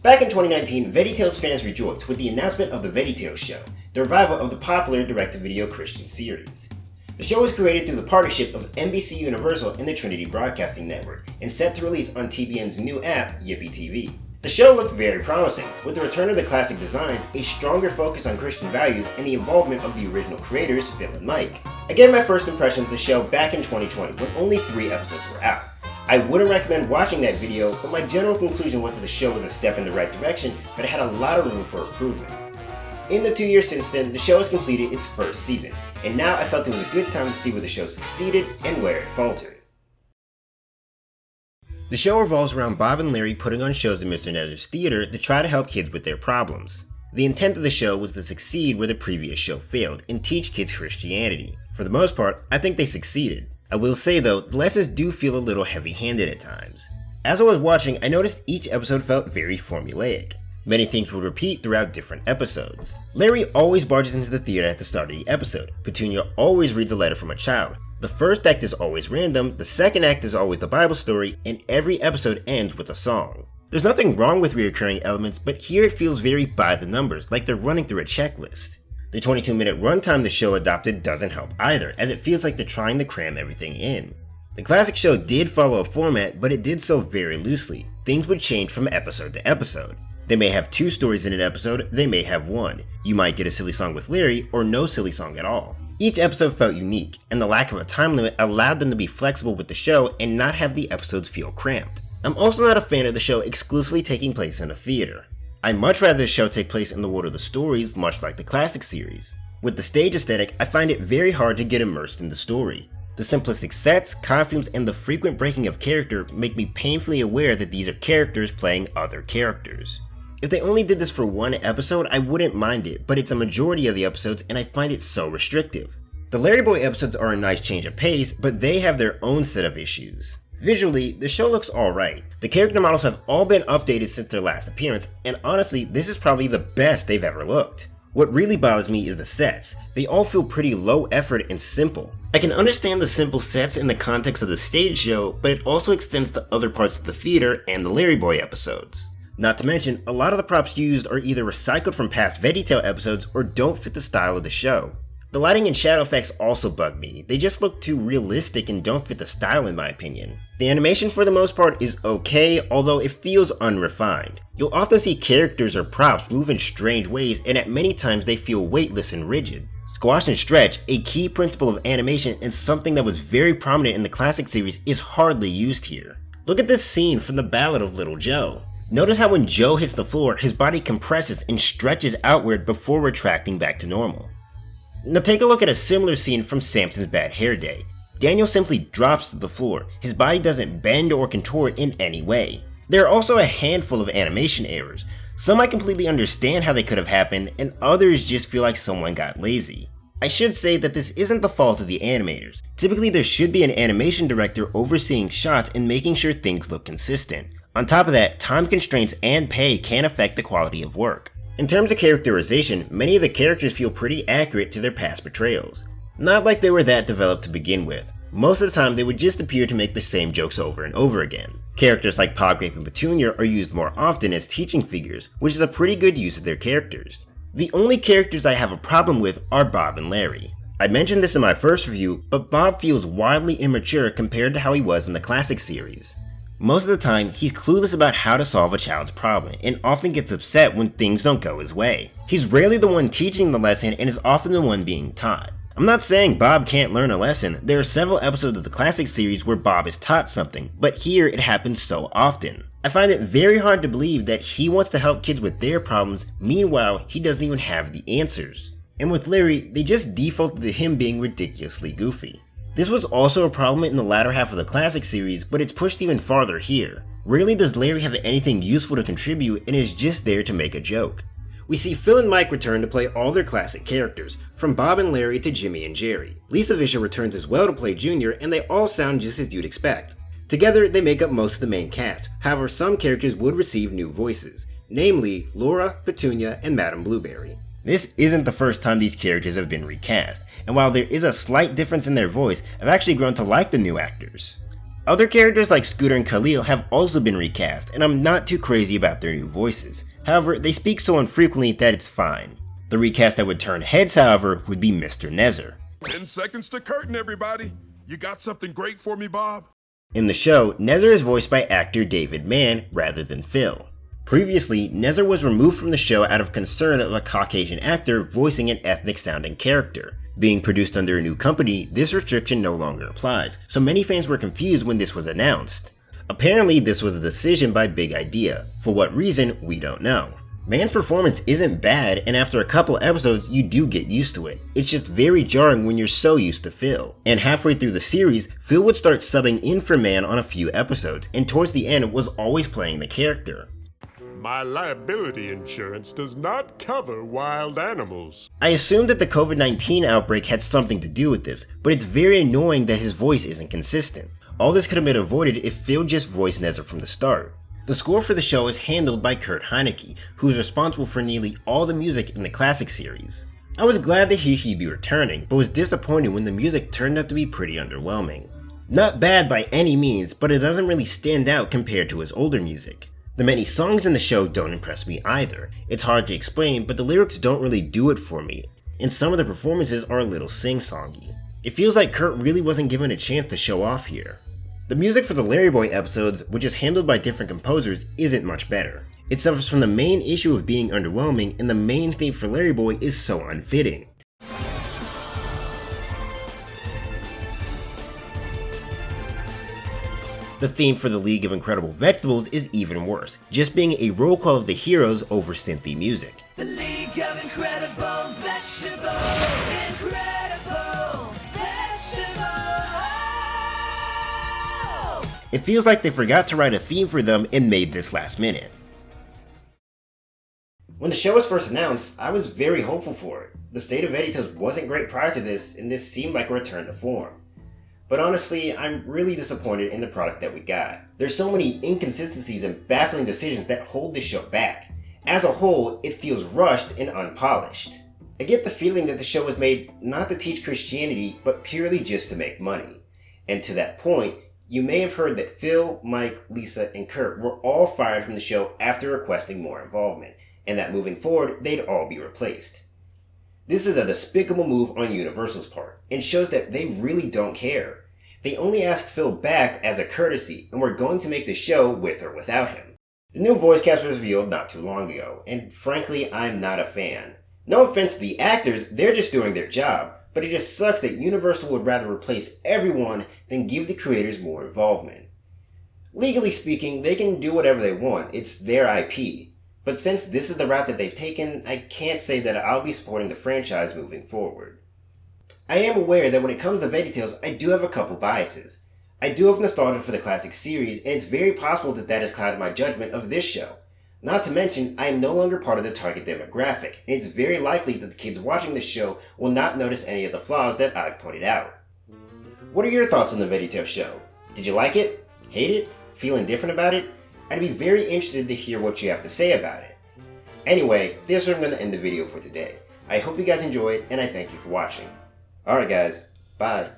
Back in 2019, Veggietales fans rejoiced with the announcement of the Veggietales Show, the revival of the popular direct-to-video Christian series. The show was created through the partnership of NBC Universal and the Trinity Broadcasting Network, and set to release on TBN's new app, Yippee TV. The show looked very promising, with the return of the classic designs, a stronger focus on Christian values, and the involvement of the original creators, Phil and Mike. I gave my first impression of the show back in 2020, when only 3 episodes were out. I wouldn't recommend watching that video, but my general conclusion was that the show was a step in the right direction, but it had a lot of room for improvement. In the 2 years since then, the show has completed its first season, and now I felt it was a good time to see where the show succeeded and where it faltered. The show revolves around Bob and Larry putting on shows in Mr. Nether's theater to try to help kids with their problems. The intent of the show was to succeed where the previous show failed, and teach kids Christianity. For the most part, I think they succeeded. I will say though, the lessons do feel a little heavy-handed at times. As I was watching, I noticed each episode felt very formulaic. Many things would repeat throughout different episodes. Larry always barges into the theater at the start of the episode. Petunia always reads a letter from a child. The first act is always random, the second act is always the Bible story, and every episode ends with a song. There's nothing wrong with recurring elements, but here it feels very by the numbers, like they're running through a checklist. The 22-minute runtime the show adopted doesn't help either, as it feels like they're trying to cram everything in. The classic show did follow a format, but it did so very loosely. Things would change from episode to episode. They may have 2 stories in an episode, they may have 1. You might get a silly song with Larry, or no silly song at all. Each episode felt unique, and the lack of a time limit allowed them to be flexible with the show and not have the episodes feel cramped. I'm also not a fan of the show exclusively taking place in a theater. I'd much rather the show take place in the world of the stories, much like the classic series. With the stage aesthetic, I find it very hard to get immersed in the story. The simplistic sets, costumes, and the frequent breaking of character make me painfully aware that these are characters playing other characters. If they only did this for 1 episode, I wouldn't mind it, but it's a majority of the episodes and I find it so restrictive. The Larry Boy episodes are a nice change of pace, but they have their own set of issues. Visually, the show looks alright. The character models have all been updated since their last appearance, and honestly, this is probably the best they've ever looked. What really bothers me is the sets. They all feel pretty low effort and simple. I can understand the simple sets in the context of the stage show, but it also extends to other parts of the theater and the Larry Boy episodes. Not to mention, a lot of the props used are either recycled from past Veggietale episodes or don't fit the style of the show. The lighting and shadow effects also bug me. They just look too realistic and don't fit the style in my opinion. The animation for the most part is okay, although it feels unrefined. You'll often see characters or props move in strange ways, and at many times they feel weightless and rigid. Squash and stretch, a key principle of animation and something that was very prominent in the classic series, is hardly used here. Look at this scene from the Ballad of Little Joe. Notice how when Joe hits the floor, his body compresses and stretches outward before retracting back to normal. Now take a look at a similar scene from Samson's Bad Hair Day. Daniel simply drops to the floor. His body doesn't bend or contort in any way. There are also a handful of animation errors. Some I completely understand how they could have happened, and others just feel like someone got lazy. I should say that this isn't the fault of the animators. Typically there should be an animation director overseeing shots and making sure things look consistent. On top of that, time constraints and pay can affect the quality of work. In terms of characterization, many of the characters feel pretty accurate to their past portrayals. Not like they were that developed to begin with. Most of the time they would just appear to make the same jokes over and over again. Characters like Podgrape and Petunia are used more often as teaching figures, which is a pretty good use of their characters. The only characters I have a problem with are Bob and Larry. I mentioned this in my first review, but Bob feels wildly immature compared to how he was in the classic series. Most of the time, he's clueless about how to solve a child's problem, and often gets upset when things don't go his way. He's rarely the one teaching the lesson and is often the one being taught. I'm not saying Bob can't learn a lesson. There are several episodes of the classic series where Bob is taught something, but here it happens so often. I find it very hard to believe that he wants to help kids with their problems, meanwhile he doesn't even have the answers. And with Larry, they just defaulted to him being ridiculously goofy. This was also a problem in the latter half of the classic series, but it's pushed even farther here. Rarely does Larry have anything useful to contribute and is just there to make a joke. We see Phil and Mike return to play all their classic characters, from Bob and Larry to Jimmy and Jerry. Lisa Fisher returns as well to play Junior, and they all sound just as you'd expect. Together, they make up most of the main cast, however some characters would receive new voices, namely Laura, Petunia, and Madame Blueberry. This isn't the first time these characters have been recast, and while there is a slight difference in their voice, I've actually grown to like the new actors. Other characters like Scooter and Khalil have also been recast, and I'm not too crazy about their new voices. However, they speak so infrequently that it's fine. The recast that would turn heads, however, would be Mr. Nezer. 10 seconds to curtain, everybody. You got something great for me, Bob? In the show, Nezer is voiced by actor David Mann rather than Phil. Previously, Nezer was removed from the show out of concern of a Caucasian actor voicing an ethnic-sounding character. Being produced under a new company, this restriction no longer applies, so many fans were confused when this was announced. Apparently, this was a decision by Big Idea. For what reason, we don't know. Mann's performance isn't bad, and after a couple episodes, you do get used to it. It's just very jarring when you're so used to Phil. And halfway through the series, Phil would start subbing in for Mann on a few episodes, and towards the end was always playing the character. My liability insurance does not cover wild animals. I assumed that the COVID-19 outbreak had something to do with this, but it's very annoying that his voice isn't consistent. All this could have been avoided if Phil just voiced Nezer from the start. The score for the show is handled by Kurt Heinecke, who is responsible for nearly all the music in the classic series. I was glad to hear he'd be returning, but was disappointed when the music turned out to be pretty underwhelming. Not bad by any means, but it doesn't really stand out compared to his older music. The many songs in the show don't impress me either. It's hard to explain, but the lyrics don't really do it for me, and some of the performances are a little sing-songy. It feels like Kurt really wasn't given a chance to show off here. The music for the Larry Boy episodes, which is handled by different composers, isn't much better. It suffers from the main issue of being underwhelming, and the main theme for Larry Boy is so unfitting. The theme for the League of Incredible Vegetables is even worse, just being a roll call of the heroes over synthy music. The League of Incredible Vegetables, Incredible Vegetables. It feels like they forgot to write a theme for them and made this last minute. When the show was first announced, I was very hopeful for it. The state of Veggietales wasn't great prior to this, and this seemed like a return to form. But honestly, I'm really disappointed in the product that we got. There's so many inconsistencies and baffling decisions that hold this show back. As a whole, it feels rushed and unpolished. I get the feeling that the show was made not to teach Christianity, but purely just to make money. And to that point, you may have heard that Phil, Mike, Lisa, and Kurt were all fired from the show after requesting more involvement, and that moving forward, they'd all be replaced. This is a despicable move on Universal's part, and shows that they really don't care. They only asked Phil back as a courtesy, and were going to make the show with or without him. The new voice cast was revealed not too long ago, and frankly, I'm not a fan. No offense to the actors, they're just doing their job, but it just sucks that Universal would rather replace everyone than give the creators more involvement. Legally speaking, they can do whatever they want, it's their IP. But since this is the route that they've taken, I can't say that I'll be supporting the franchise moving forward. I am aware that when it comes to Veggietales, I do have a couple biases. I do have nostalgia for the classic series, and it's very possible that that has clouded my judgment of this show. Not to mention, I am no longer part of the target demographic, and it's very likely that the kids watching this show will not notice any of the flaws that I've pointed out. What are your thoughts on the Veggietales show? Did you like it? Hate it? Feel indifferent about it? I'd be very interested to hear what you have to say about it. Anyway, this is where I'm going to end the video for today. I hope you guys enjoyed, and I thank you for watching. Alright guys, bye.